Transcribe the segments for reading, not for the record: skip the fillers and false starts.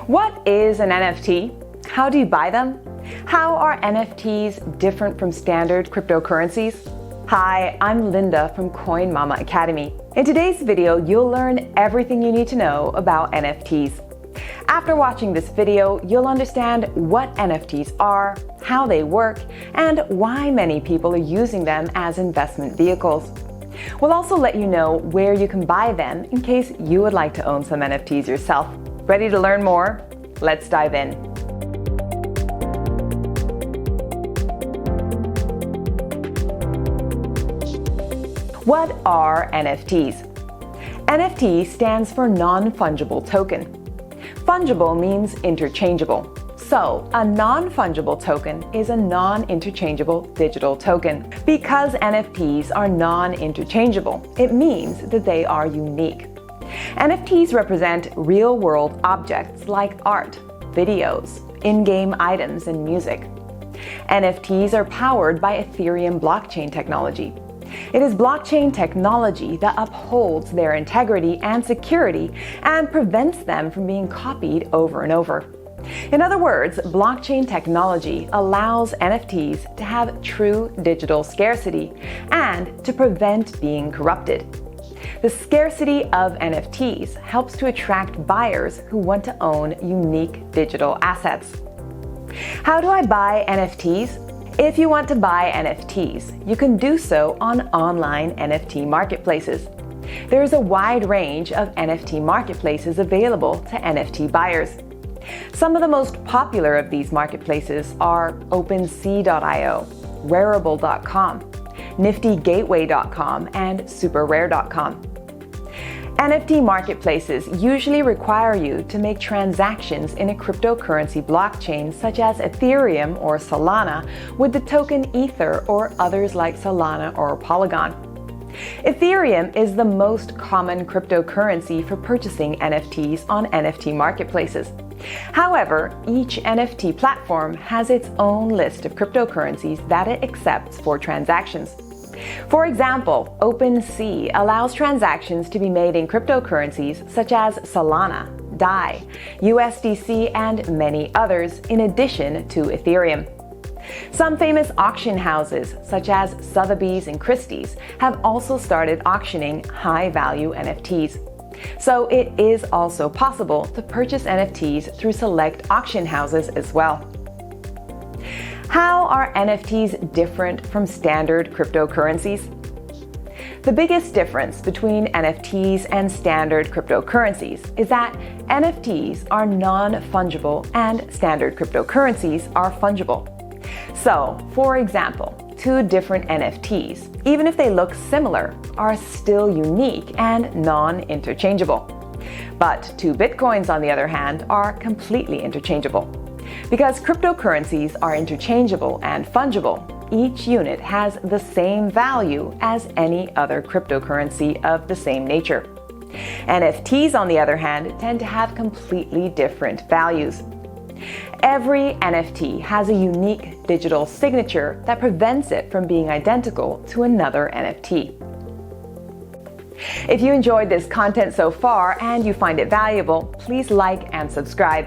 What is an NFT? How do you buy them? How are NFTs different from standard cryptocurrencies? Hi, I'm Linda from Coin Mama Academy. In today's video, you'll learn everything you need to know about NFTs. After watching this video, you'll understand what NFTs are, how they work, and why many people are using them as investment vehicles. We'll also let you know where you can buy them in case you would like to own some NFTs yourself. Ready to learn more? Let's dive in. What are NFTs? NFT stands for non-fungible token. Fungible means interchangeable. So, a non-fungible token is a non-interchangeable digital token. Because NFTs are non-interchangeable, it means that they are unique. NFTs represent real-world objects like art, videos, in-game items, and music. NFTs are powered by Ethereum blockchain technology. It is blockchain technology that upholds their integrity and security and prevents them from being copied over and over. In other words, blockchain technology allows NFTs to have true digital scarcity and to prevent being corrupted. The scarcity of NFTs helps to attract buyers who want to own unique digital assets. How do I buy NFTs? If you want to buy NFTs, you can do so on online NFT marketplaces. There is a wide range of NFT marketplaces available to NFT buyers. Some of the most popular of these marketplaces are OpenSea.io, Rarible.com, NiftyGateway.com, and SuperRare.com. NFT marketplaces usually require you to make transactions in a cryptocurrency blockchain such as Ethereum or Solana with the token Ether or others like Solana or Polygon. Ethereum is the most common cryptocurrency for purchasing NFTs on NFT marketplaces. However, each NFT platform has its own list of cryptocurrencies that it accepts for transactions. For example, OpenSea allows transactions to be made in cryptocurrencies such as Solana, DAI, USDC, and many others, in addition to Ethereum. Some famous auction houses, such as Sotheby's and Christie's, have also started auctioning high-value NFTs. So it is also possible to purchase NFTs through select auction houses as well. How are NFTs different from standard cryptocurrencies? The biggest difference between NFTs and standard cryptocurrencies is that NFTs are non-fungible and standard cryptocurrencies are fungible. So, for example, two different NFTs, even if they look similar, are still unique and non-interchangeable. But two Bitcoins, on the other hand, are completely interchangeable. Because cryptocurrencies are interchangeable and fungible, each unit has the same value as any other cryptocurrency of the same nature. NFTs, on the other hand, tend to have completely different values. Every NFT has a unique digital signature that prevents it from being identical to another NFT. If you enjoyed this content so far and you find it valuable, please like and subscribe.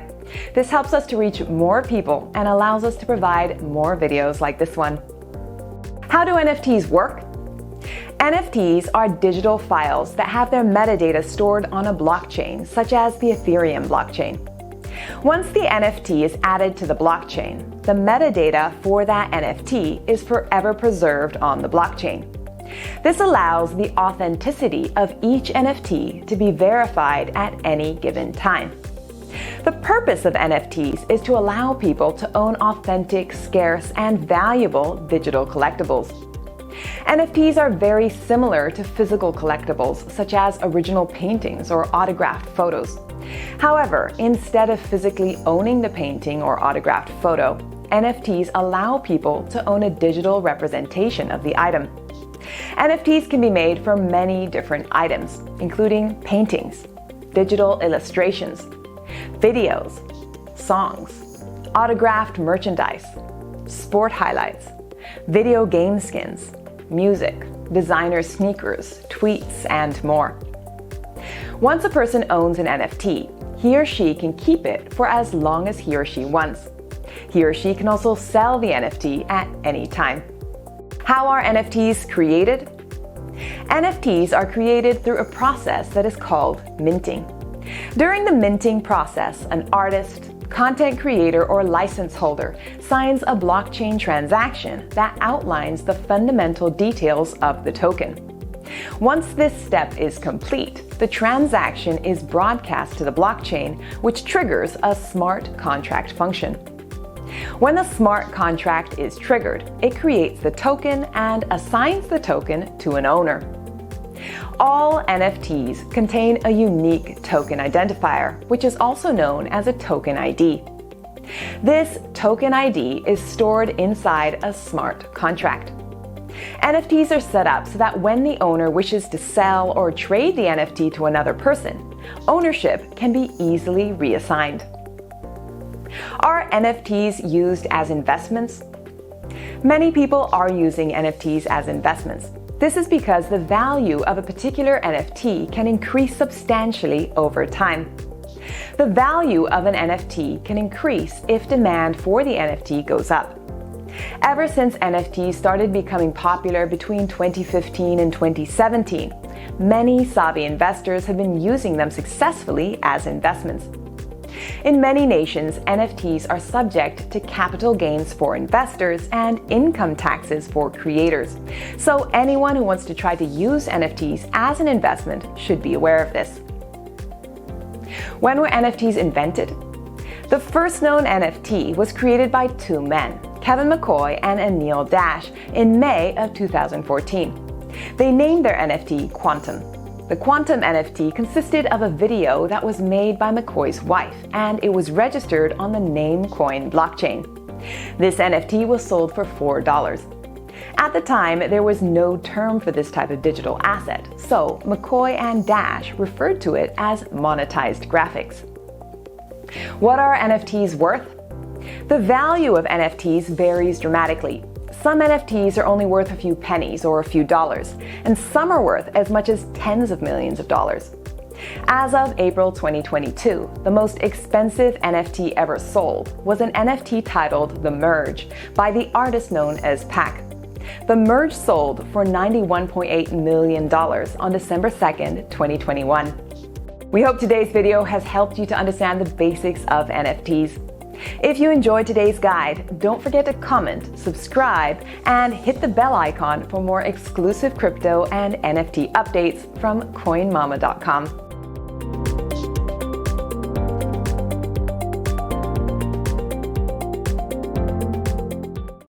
This helps us to reach more people and allows us to provide more videos like this one. How do NFTs work? NFTs are digital files that have their metadata stored on a blockchain, such as the Ethereum blockchain. Once the NFT is added to the blockchain, the metadata for that NFT is forever preserved on the blockchain. This allows the authenticity of each NFT to be verified at any given time. The purpose of NFTs is to allow people to own authentic, scarce, and valuable digital collectibles. NFTs are very similar to physical collectibles, such as original paintings or autographed photos. However, instead of physically owning the painting or autographed photo, NFTs allow people to own a digital representation of the item. NFTs can be made for many different items, including paintings, digital illustrations, videos, songs, autographed merchandise, sport highlights, video game skins, music, designer sneakers, tweets, and more. Once a person owns an NFT, he or she can keep it for as long as he or she wants. He or she can also sell the NFT at any time. How are NFTs created? NFTs are created through a process that is called minting. During the minting process, an artist, content creator, or license holder signs a blockchain transaction that outlines the fundamental details of the token. Once this step is complete, the transaction is broadcast to the blockchain, which triggers a smart contract function. When the smart contract is triggered, it creates the token and assigns the token to an owner. All NFTs contain a unique token identifier, which is also known as a token ID. This token ID is stored inside a smart contract. NFTs are set up so that when the owner wishes to sell or trade the NFT to another person, ownership can be easily reassigned. Are NFTs used as investments? Many people are using NFTs as investments. This is because the value of a particular NFT can increase substantially over time. The value of an NFT can increase if demand for the NFT goes up. Ever since NFTs started becoming popular between 2015 and 2017, many savvy investors have been using them successfully as investments. In many nations, NFTs are subject to capital gains for investors and income taxes for creators. So anyone who wants to try to use NFTs as an investment should be aware of this. When were NFTs invented? The first known NFT was created by two men, Kevin McCoy and Anil Dash, in May of 2014. They named their NFT Quantum. The Quantum NFT consisted of a video that was made by McCoy's wife, and it was registered on the Namecoin blockchain. This NFT was sold for $4. At the time, there was no term for this type of digital asset, so McCoy and Dash referred to it as monetized graphics. What are NFTs worth? The value of NFTs varies dramatically. Some NFTs are only worth a few pennies or a few dollars, and some are worth as much as tens of millions of dollars. As of April 2022, the most expensive NFT ever sold was an NFT titled The Merge by the artist known as Pac. The Merge sold for $91.8 million on December 2nd, 2021. We hope today's video has helped you to understand the basics of NFTs. If you enjoyed today's guide, don't forget to comment, subscribe, and hit the bell icon for more exclusive crypto and NFT updates from CoinMama.com.